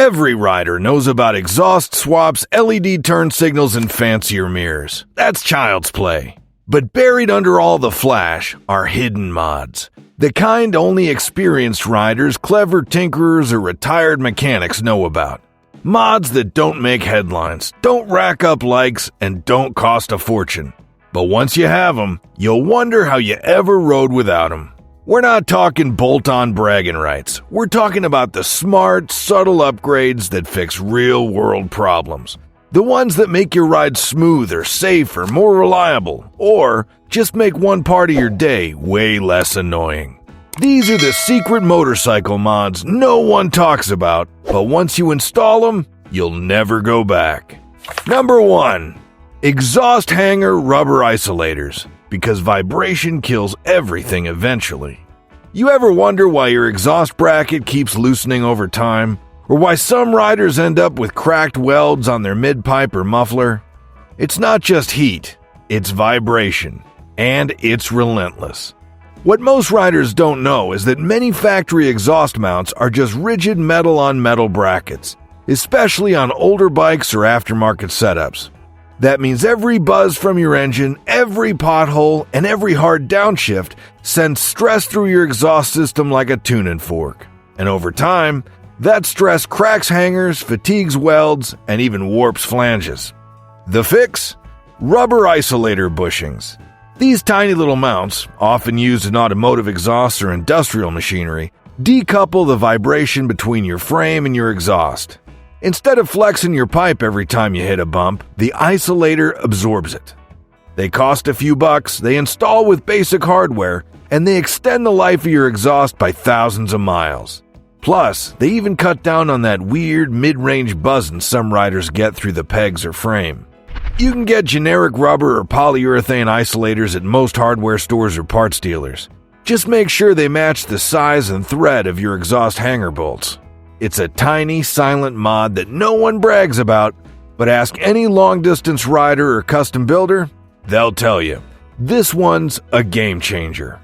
Every rider knows about exhaust swaps, LED turn signals, and fancier mirrors. That's child's play. But buried under all the flash are hidden mods. The kind only experienced riders, clever tinkerers, or retired mechanics know about. Mods that don't make headlines, don't rack up likes, and don't cost a fortune. But once you have them, you'll wonder how you ever rode without them. We're not talking bolt-on bragging rights. We're talking about the smart, subtle upgrades that fix real-world problems. The ones that make your ride smoother, safer, more reliable, or just make one part of your day way less annoying. These are the secret motorcycle mods no one talks about, but once you install them, you'll never go back. Number 1. Exhaust hanger rubber isolators, because vibration kills everything eventually. You ever wonder why your exhaust bracket keeps loosening over time? Or why some riders end up with cracked welds on their mid-pipe or muffler? It's not just heat, it's vibration, and it's relentless. What most riders don't know is that many factory exhaust mounts are just rigid metal-on-metal brackets, especially on older bikes or aftermarket setups. That means every buzz from your engine, every pothole, and every hard downshift sends stress through your exhaust system like a tuning fork. And over time, that stress cracks hangers, fatigues welds, and even warps flanges. The fix? Rubber isolator bushings. These tiny little mounts, often used in automotive exhausts or industrial machinery, decouple the vibration between your frame and your exhaust. Instead of flexing your pipe every time you hit a bump, the isolator absorbs it. They cost a few bucks, they install with basic hardware, and they extend the life of your exhaust by thousands of miles. Plus, they even cut down on that weird mid-range buzzing some riders get through the pegs or frame. You can get generic rubber or polyurethane isolators at most hardware stores or parts dealers. Just make sure they match the size and thread of your exhaust hanger bolts. It's a tiny, silent mod that no one brags about, but ask any long-distance rider or custom builder, they'll tell you. This one's a game changer.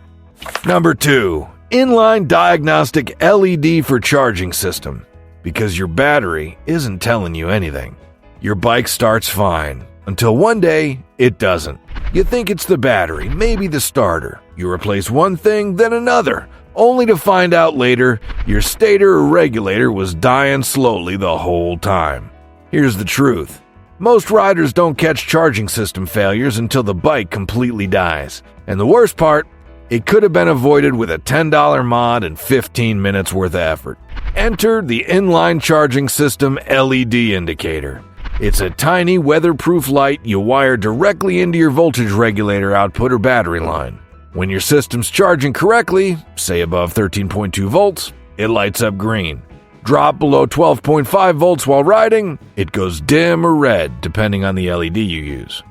Number 2. Inline diagnostic LED for charging system. Because your battery isn't telling you anything. Your bike starts fine, until one day, it doesn't. You think it's the battery, maybe the starter. You replace one thing, then another, only to find out later your stator or regulator was dying slowly the whole time. Here's the truth. Most riders don't catch charging system failures until the bike completely dies. And the worst part, it could have been avoided with a $10 mod and 15 minutes worth of effort. Enter the inline charging system LED indicator. It's a tiny weatherproof light you wire directly into your voltage regulator output or battery line. When your system's charging correctly, say above 13.2 volts, it lights up green. Drop below 12.5 volts while riding, it goes dim or red depending on the LED you use.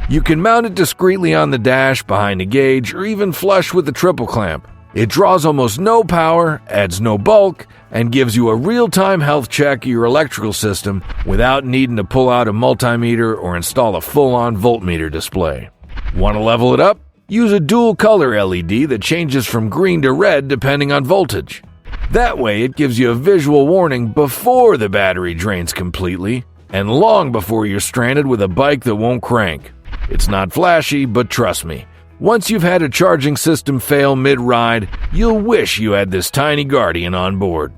You can mount it discreetly on the dash, behind a gauge, or even flush with the triple clamp. It draws almost no power, adds no bulk, and gives you a real-time health check of your electrical system without needing to pull out a multimeter or install a full-on voltmeter display. Want to level it up? Use a dual-color LED that changes from green to red depending on voltage. That way, it gives you a visual warning before the battery drains completely, and long before you're stranded with a bike that won't crank. It's not flashy, but trust me, once you've had a charging system fail mid-ride, you'll wish you had this tiny guardian on board.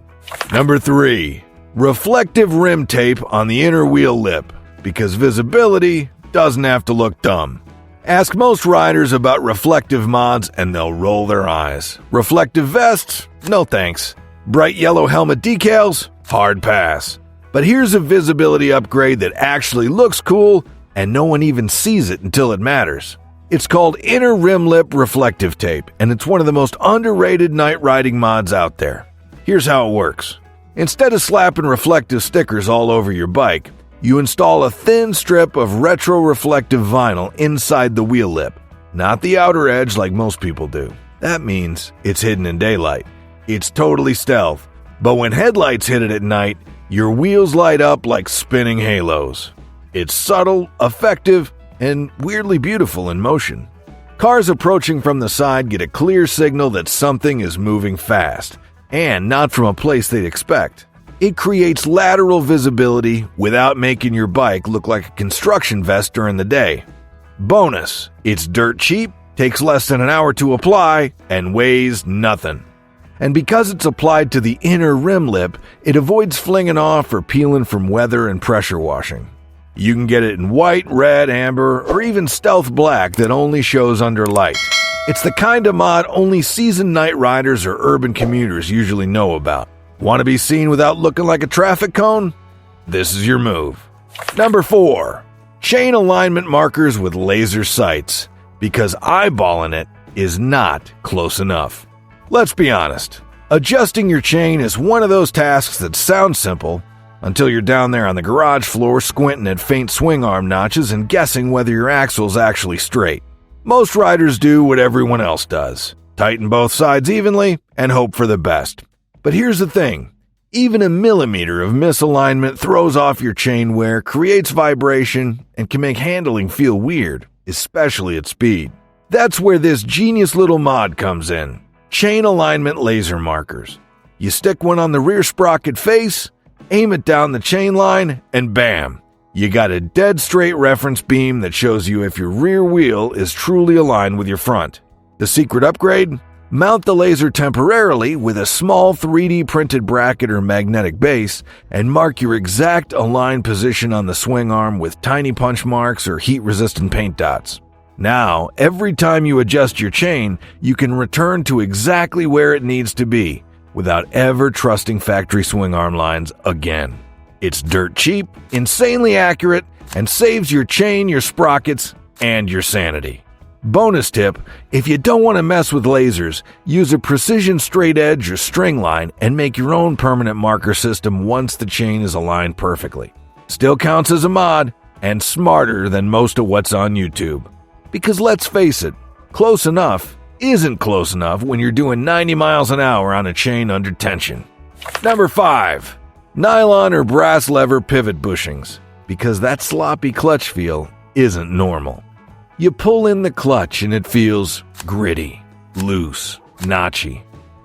Number 3. Reflective rim tape on the inner wheel lip, because visibility doesn't have to look dumb. Ask most riders about reflective mods and they'll roll their eyes. Reflective vests? No thanks. Bright yellow helmet decals? Hard pass. But here's a visibility upgrade that actually looks cool and no one even sees it until it matters. It's called Inner Rim Lip Reflective Tape, and it's one of the most underrated night riding mods out there. Here's how it works. Instead of slapping reflective stickers all over your bike, you install a thin strip of retro-reflective vinyl inside the wheel lip, not the outer edge like most people do. That means it's hidden in daylight. It's totally stealth, but when headlights hit it at night, your wheels light up like spinning halos. It's subtle, effective, and weirdly beautiful in motion. Cars approaching from the side get a clear signal that something is moving fast, and not from a place they'd expect. It creates lateral visibility without making your bike look like a construction vest during the day. Bonus, it's dirt cheap, takes less than an hour to apply, and weighs nothing. And because it's applied to the inner rim lip, it avoids flinging off or peeling from weather and pressure washing. You can get it in white, red, amber, or even stealth black that only shows under light. It's the kind of mod only seasoned night riders or urban commuters usually know about. Want to be seen without looking like a traffic cone? This is your move. Number 4. Chain alignment markers with laser sights, because eyeballing it is not close enough. Let's be honest, adjusting your chain is one of those tasks that sound simple until you're down there on the garage floor squinting at faint swing arm notches and guessing whether your axle's actually straight. Most riders do what everyone else does, tighten both sides evenly and hope for the best. But here's the thing, even a millimeter of misalignment throws off your chain wear, creates vibration, and can make handling feel weird, especially at speed. That's where this genius little mod comes in. Chain alignment laser markers. You stick one on the rear sprocket face, aim it down the chain line, and bam! You got a dead straight reference beam that shows you if your rear wheel is truly aligned with your front. The secret upgrade? Mount the laser temporarily with a small 3D printed bracket or magnetic base and mark your exact aligned position on the swing arm with tiny punch marks or heat-resistant paint dots. Now, every time you adjust your chain, you can return to exactly where it needs to be without ever trusting factory swing arm lines again. It's dirt cheap, insanely accurate, and saves your chain, your sprockets, and your sanity. Bonus tip, if you don't want to mess with lasers, use a precision straight edge or string line and make your own permanent marker system once the chain is aligned perfectly. Still counts as a mod, and smarter than most of what's on YouTube. Because let's face it, close enough isn't close enough when you're doing 90 miles an hour on a chain under tension. Number 5. Nylon or brass lever pivot bushings, because that sloppy clutch feel isn't normal. You pull in the clutch and it feels gritty, loose, notchy.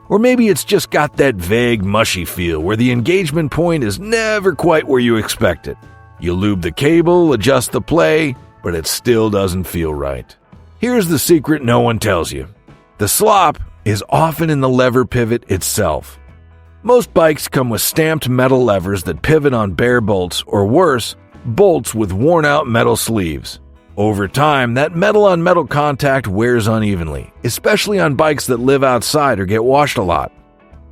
Or maybe it's just got that vague, mushy feel where the engagement point is never quite where you expect it. You lube the cable, adjust the play, but it still doesn't feel right. Here's the secret no one tells you. The slop is often in the lever pivot itself. Most bikes come with stamped metal levers that pivot on bare bolts, or worse, bolts with worn-out metal sleeves. Over time, that metal-on-metal contact wears unevenly, especially on bikes that live outside or get washed a lot.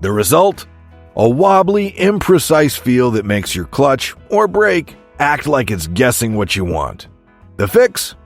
The result? A wobbly, imprecise feel that makes your clutch, or brake, act like it's guessing what you want. The fix?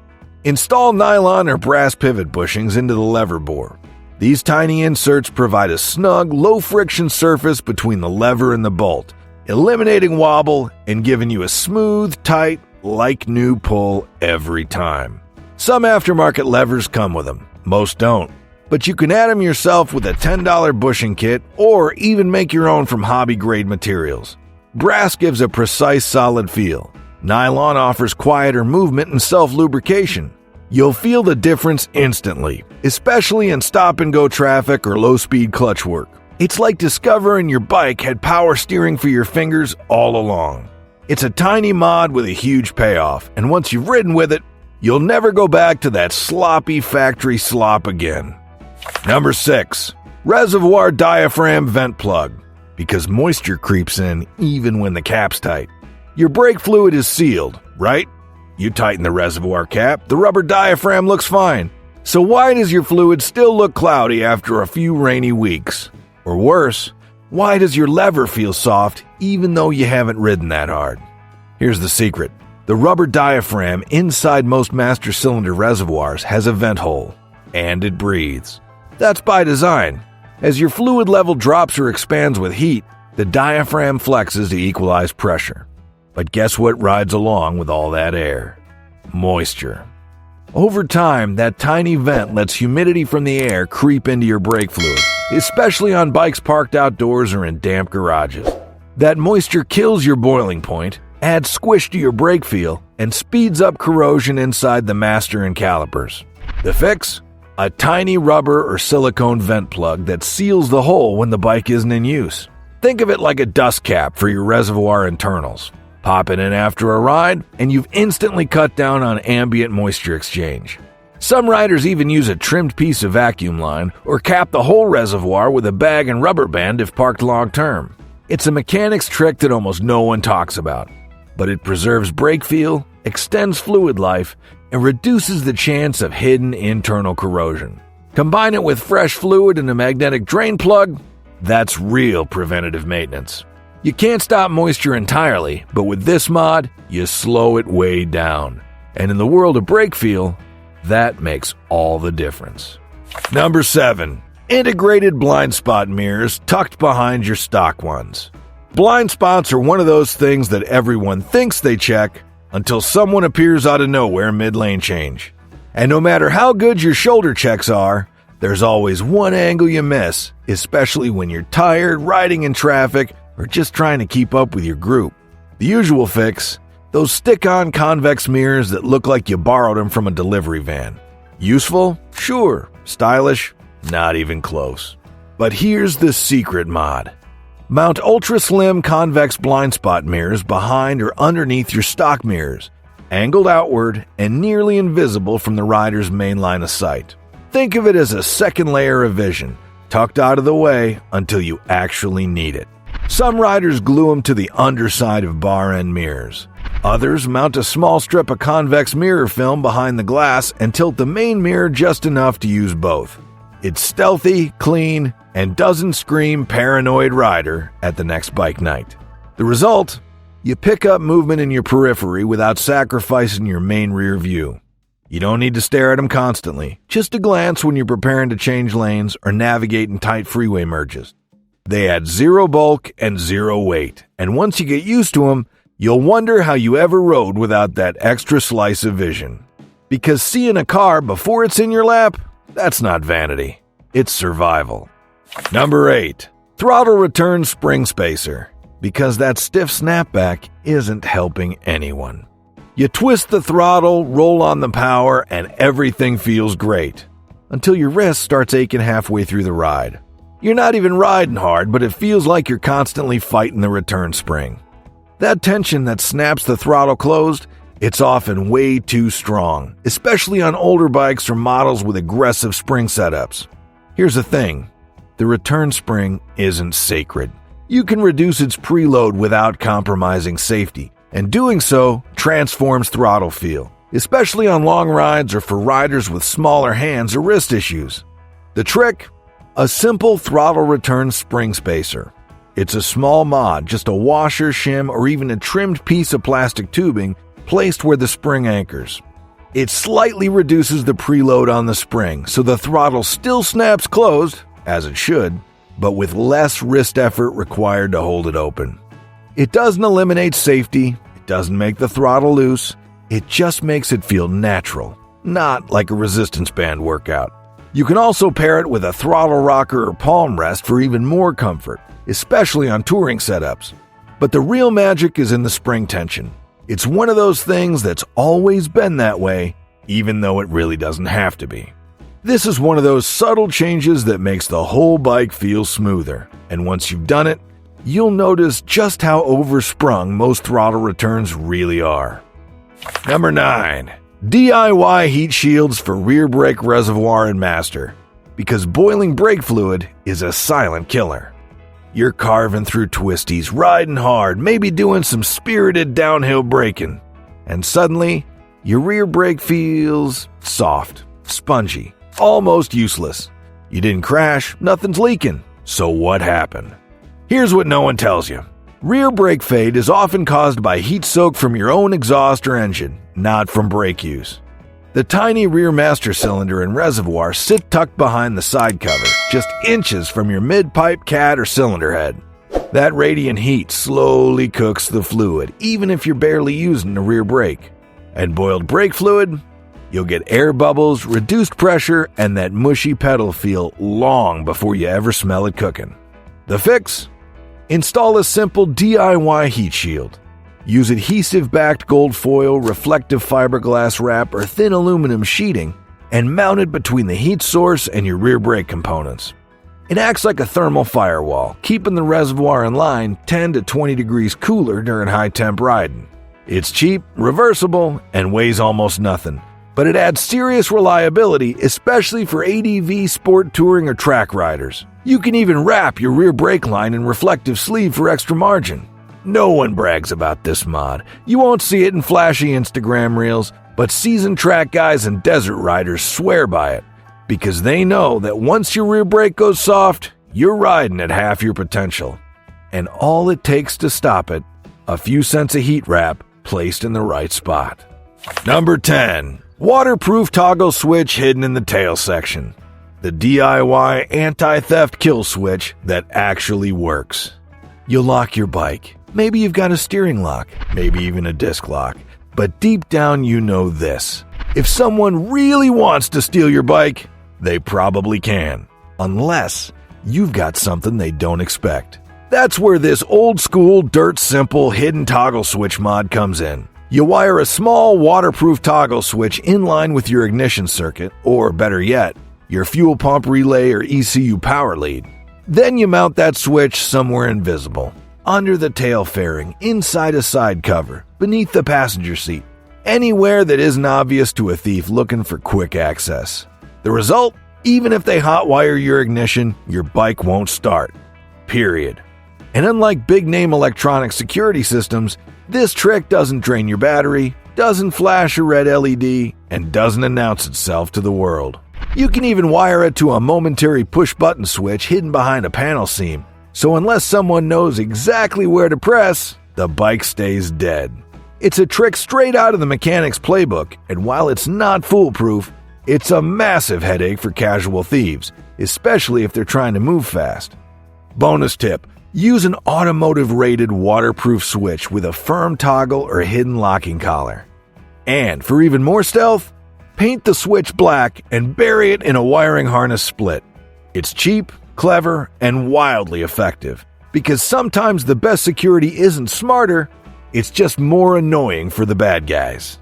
Install nylon or brass pivot bushings into the lever bore. These tiny inserts provide a snug, low-friction surface between the lever and the bolt, eliminating wobble and giving you a smooth, tight, like-new pull every time. Some aftermarket levers come with them, most don't, but you can add them yourself with a $10 bushing kit or even make your own from hobby-grade materials. Brass gives a precise, solid feel. Nylon offers quieter movement and self-lubrication. You'll feel the difference instantly, especially in stop-and-go traffic or low-speed clutch work. It's like discovering your bike had power steering for your fingers all along. It's a tiny mod with a huge payoff, and once you've ridden with it, you'll never go back to that sloppy factory slop again. Number 6. Reservoir diaphragm vent plug, because moisture creeps in even when the cap's tight. Your brake fluid is sealed, right? You tighten the reservoir cap, the rubber diaphragm looks fine. So why does your fluid still look cloudy after a few rainy weeks? Or worse, why does your lever feel soft even though you haven't ridden that hard? Here's the secret. The rubber diaphragm inside most master cylinder reservoirs has a vent hole, and it breathes. That's by design. As your fluid level drops or expands with heat, the diaphragm flexes to equalize pressure. But guess what rides along with all that air? Moisture. Over time, that tiny vent lets humidity from the air creep into your brake fluid, especially on bikes parked outdoors or in damp garages. That moisture kills your boiling point, adds squish to your brake feel, and speeds up corrosion inside the master and calipers. The fix? A tiny rubber or silicone vent plug that seals the hole when the bike isn't in use. Think of it like a dust cap for your reservoir internals. Pop it in after a ride, and you've instantly cut down on ambient moisture exchange. Some riders even use a trimmed piece of vacuum line or cap the whole reservoir with a bag and rubber band if parked long term. It's a mechanic's trick that almost no one talks about, but it preserves brake feel, extends fluid life, and reduces the chance of hidden internal corrosion. Combine it with fresh fluid and a magnetic drain plug, that's real preventative maintenance. You can't stop moisture entirely, but with this mod, you slow it way down. And in the world of brake feel, that makes all the difference. Number 7. Integrated blind spot mirrors tucked behind your stock ones. Blind spots are one of those things that everyone thinks they check until someone appears out of nowhere mid-lane change. And no matter how good your shoulder checks are, there's always one angle you miss, especially when you're tired, riding in traffic, or just trying to keep up with your group. The usual fix: those stick-on convex mirrors that look like you borrowed them from a delivery van. Useful? Sure. Stylish? Not even close. But here's the secret mod. Mount ultra-slim convex blind spot mirrors behind or underneath your stock mirrors, angled outward and nearly invisible from the rider's main line of sight. Think of it as a second layer of vision, tucked out of the way until you actually need it. Some riders glue them to the underside of bar-end mirrors. Others mount a small strip of convex mirror film behind the glass and tilt the main mirror just enough to use both. It's stealthy, clean, and doesn't scream paranoid rider at the next bike night. The result? You pick up movement in your periphery without sacrificing your main rear view. You don't need to stare at them constantly, just a glance when you're preparing to change lanes or navigate in tight freeway merges. They add zero bulk and zero weight, and once you get used to them, you'll wonder how you ever rode without that extra slice of vision. Because seeing a car before it's in your lap, that's not vanity, it's survival. Number 8. Throttle return spring spacer. Because that stiff snapback isn't helping anyone. You twist the throttle, roll on the power, and everything feels great. Until your wrist starts aching halfway through the ride. You're not even riding hard, but it feels like you're constantly fighting the return spring. That tension that snaps the throttle closed, it's often way too strong, especially on older bikes or models with aggressive spring setups. Here's the thing, the return spring isn't sacred. You can reduce its preload without compromising safety, and doing so transforms throttle feel, especially on long rides or for riders with smaller hands or wrist issues. The trick? A simple throttle return spring spacer. It's a small mod, just a washer, shim, or even a trimmed piece of plastic tubing placed where the spring anchors. It slightly reduces the preload on the spring, so the throttle still snaps closed, as it should, but with less wrist effort required to hold it open. It doesn't eliminate safety, it doesn't make the throttle loose, it just makes it feel natural, not like a resistance band workout. You can also pair it with a throttle rocker or palm rest for even more comfort, especially on touring setups. But the real magic is in the spring tension. It's one of those things that's always been that way, even though it really doesn't have to be. This is one of those subtle changes that makes the whole bike feel smoother, and once you've done it, you'll notice just how oversprung most throttle returns really are. Number 9. DIY heat shields for rear brake reservoir and master, because boiling brake fluid is a silent killer. You're carving through twisties, riding hard, maybe doing some spirited downhill braking, and suddenly, your rear brake feels soft, spongy, almost useless. You didn't crash, nothing's leaking, so what happened? Here's what no one tells you. Rear brake fade is often caused by heat soak from your own exhaust or engine, not from brake use. The tiny rear master cylinder and reservoir sit tucked behind the side cover, just inches from your mid-pipe cat or cylinder head. That radiant heat slowly cooks the fluid, even if you're barely using the rear brake. And boiled brake fluid? You'll get air bubbles, reduced pressure, and that mushy pedal feel long before you ever smell it cooking. The fix? Install a simple DIY heat shield. Use adhesive-backed gold foil, reflective fiberglass wrap, or thin aluminum sheeting, and mount it between the heat source and your rear brake components. It acts like a thermal firewall, keeping the reservoir in line 10 to 20 degrees cooler during high-temp riding. It's cheap, reversible, and weighs almost nothing, but it adds serious reliability, especially for ADV, sport touring, or track riders. You can even wrap your rear brake line in reflective sleeve for extra margin. No one brags about this mod. You won't see it in flashy Instagram reels, but seasoned track guys and desert riders swear by it, because they know that once your rear brake goes soft, you're riding at half your potential. And all it takes to stop it, a few cents of heat wrap placed in the right spot. Number 10. Waterproof toggle switch hidden in the tail section. The DIY anti-theft kill switch that actually works. You lock your bike. Maybe you've got a steering lock, maybe even a disc lock. But deep down you know this. If someone really wants to steal your bike, they probably can. Unless you've got something they don't expect. That's where this old school, dirt simple, hidden toggle switch mod comes in. You wire a small waterproof toggle switch in line with your ignition circuit, or better yet, your fuel pump relay or ECU power lead. Then you mount that switch somewhere invisible. Under the tail fairing, inside a side cover, beneath the passenger seat. Anywhere that isn't obvious to a thief looking for quick access. The result? Even if they hotwire your ignition, your bike won't start. Period. And unlike big-name electronic security systems, this trick doesn't drain your battery, doesn't flash a red LED, and doesn't announce itself to the world. You can even wire it to a momentary push-button switch hidden behind a panel seam, so unless someone knows exactly where to press, the bike stays dead. It's a trick straight out of the mechanic's playbook, and while it's not foolproof, it's a massive headache for casual thieves, especially if they're trying to move fast. Bonus tip: use an automotive-rated waterproof switch with a firm toggle or hidden locking collar. And for even more stealth, paint the switch black and bury it in a wiring harness split. It's cheap, clever, and wildly effective, because sometimes the best security isn't smarter, it's just more annoying for the bad guys.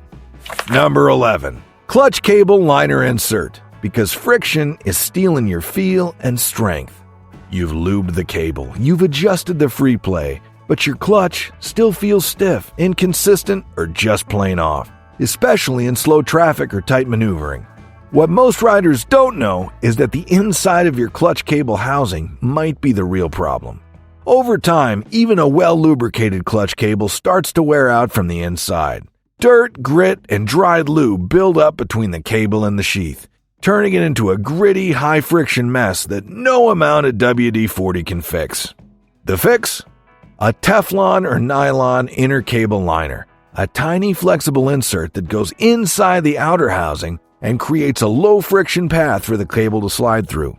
Number 11. Clutch cable liner insert, because friction is stealing your feel and strength. You've lubed the cable, you've adjusted the free play, but your clutch still feels stiff, inconsistent, or just plain off, especially in slow traffic or tight maneuvering. What most riders don't know is that the inside of your clutch cable housing might be the real problem. Over time, even a well-lubricated clutch cable starts to wear out from the inside. Dirt, grit, and dried lube build up between the cable and the sheath, turning it into a gritty, high-friction mess that no amount of WD-40 can fix. The fix? A Teflon or nylon inner cable liner, a tiny flexible insert that goes inside the outer housing and creates a low-friction path for the cable to slide through.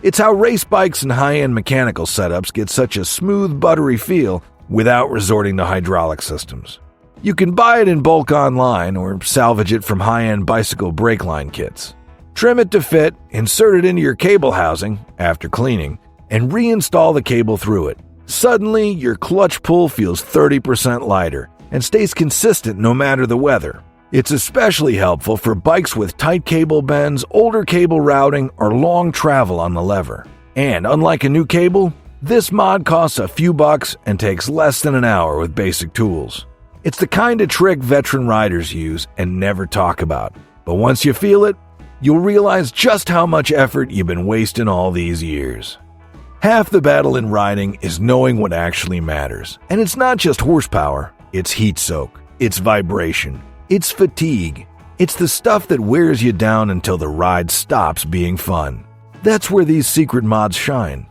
It's how race bikes and high-end mechanical setups get such a smooth, buttery feel without resorting to hydraulic systems. You can buy it in bulk online or salvage it from high-end bicycle brake line kits. Trim it to fit, insert it into your cable housing after cleaning, and reinstall the cable through it. Suddenly, your clutch pull feels 30% lighter and stays consistent no matter the weather. It's especially helpful for bikes with tight cable bends, older cable routing, or long travel on the lever. And unlike a new cable, this mod costs a few bucks and takes less than an hour with basic tools. It's the kind of trick veteran riders use and never talk about. But once you feel it, you'll realize just how much effort you've been wasting all these years. Half the battle in riding is knowing what actually matters. And it's not just horsepower, it's heat soak, it's vibration, it's fatigue. It's the stuff that wears you down until the ride stops being fun. That's where these secret mods shine.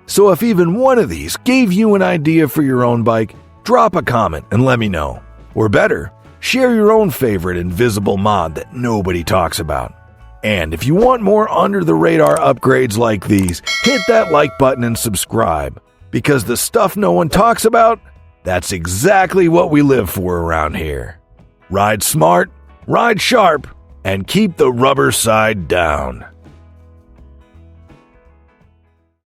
So if even one of these gave you an idea for your own bike, drop a comment and let me know. Or better, share your own favorite invisible mod that nobody talks about. And if you want more under-the-radar upgrades like these, hit that like button and subscribe. Because the stuff no one talks about, that's exactly what we live for around here. Ride smart, ride sharp, and keep the rubber side down.